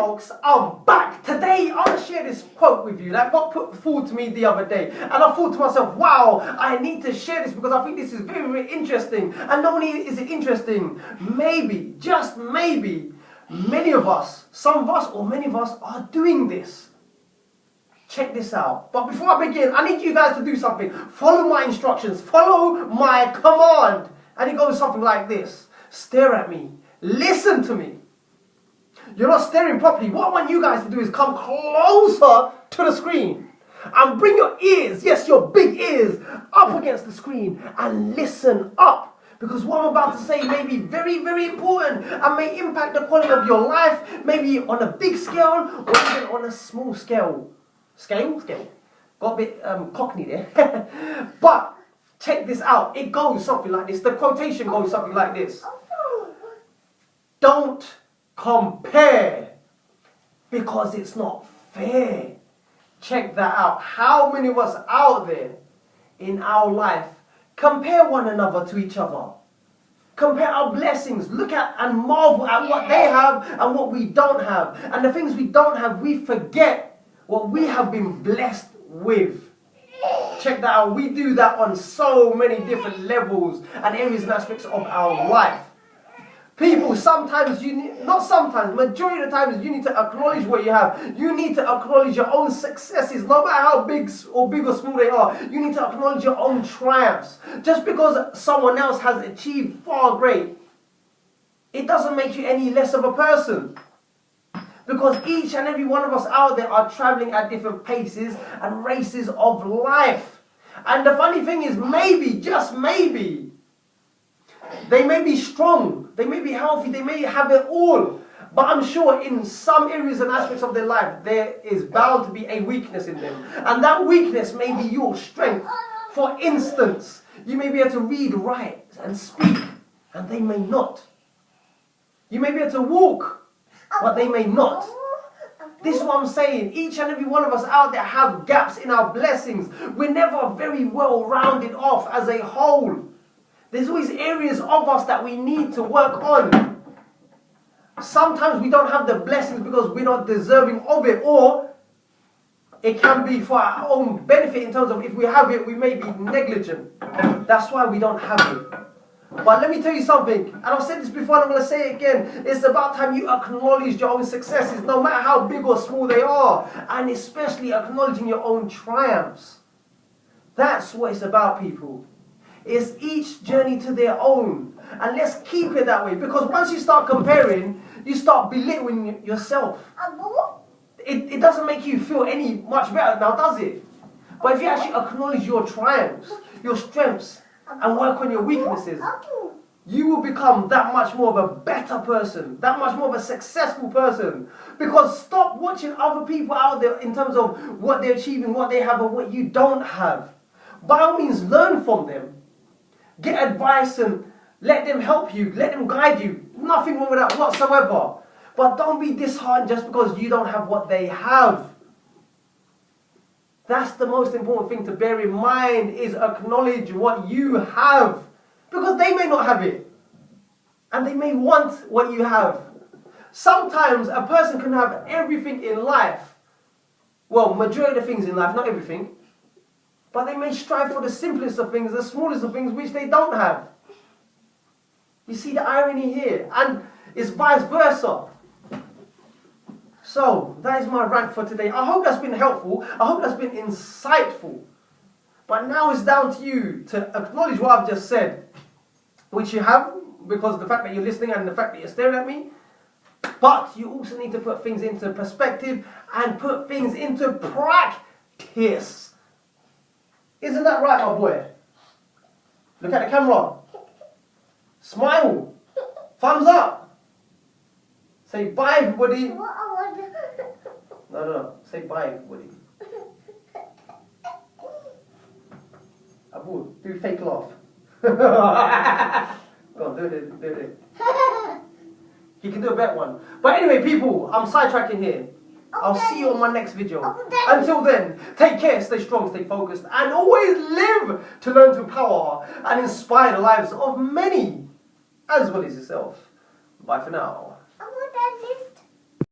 folks, I'm back. Today I want to share this quote with you that got put forward to me the other day, and I thought to myself, wow, I need to share this because I think this is very, very interesting. And not only is it interesting, maybe, just maybe, many of us, some of us or many of us are doing this. Check this out. But before I begin, I need you guys to do something. Follow my instructions, follow my command. And it goes something like this: stare at me, listen to me. You're not staring properly. What I want you guys to do is come closer to the screen and bring your ears, yes, your big ears, up against the screen and listen up. Because what I'm about to say may be very, very important and may impact the quality of your life, maybe on a big scale or even on a small scale. Scale? Got a bit cockney there. But check this out. It goes something like this. The quotation goes something like this: don't compare, because it's not fair. Check that out. How many of us out there in our life compare one another to each other? Compare our blessings. Look at and marvel at what they have and what we don't have. And the things we don't have, we forget what we have been blessed with. Check that out. We do that on so many different levels and areas and aspects of our life. People, sometimes you need, not sometimes, majority of the times you need to acknowledge what you have. You need to acknowledge your own successes, no matter how big or small they are. You need to acknowledge your own triumphs. Just because someone else has achieved far great, it doesn't make you any less of a person. Because each and every one of us out there are traveling at different paces and races of life. And the funny thing is, maybe, just maybe, they may be strong, they may be healthy, they may have it all. But I'm sure in some areas and aspects of their life, there is bound to be a weakness in them. And that weakness may be your strength. For instance, you may be able to read, write, and speak, and they may not. You may be able to walk, but they may not. This is what I'm saying. Each and every one of us out there have gaps in our blessings. We're never very well rounded off as a whole. There's always areas of us that we need to work on. Sometimes we don't have the blessings because we're not deserving of it, or it can be for our own benefit in terms of if we have it, we may be negligent. That's why we don't have it. But let me tell you something, and I've said this before and I'm going to say it again. It's about time you acknowledge your own successes, no matter how big or small they are, and especially acknowledging your own triumphs. That's what it's about, people. It's each journey to their own. And let's keep it that way. Because once you start comparing, you start belittling yourself. It doesn't make you feel any much better now, does it? But if you actually acknowledge your triumphs, your strengths, and work on your weaknesses, you will become that much more of a better person, that much more of a successful person. Because stop watching other people out there in terms of what they're achieving, what they have, and what you don't have. By all means, learn from them. Get advice and let them help you, let them guide you. Nothing wrong with that whatsoever. But don't be disheartened just because you don't have what they have. That's the most important thing to bear in mind, is acknowledge what you have. Because they may not have it. And they may want what you have. Sometimes a person can have everything in life. Well, majority of things in life, not everything. But they may strive for the simplest of things, the smallest of things, which they don't have. You see the irony here? And it's vice versa. So, that is my rant for today. I hope that's been helpful. I hope that's been insightful. But now it's down to you to acknowledge what I've just said. Which you have, because of the fact that you're listening and the fact that you're staring at me. But you also need to put things into perspective and put things into practice. Isn't that right, my boy? Look at the camera. Smile. Thumbs up. Say bye, everybody. No. Say bye, everybody. Abu, do fake laugh. Go on, do it. He can do a better one. But anyway, people, I'm sidetracking here. I'll see you on my next video. Until then, take care, stay strong, stay focused, and always live to learn to empower and inspire the lives of many, as well as yourself. Bye for now.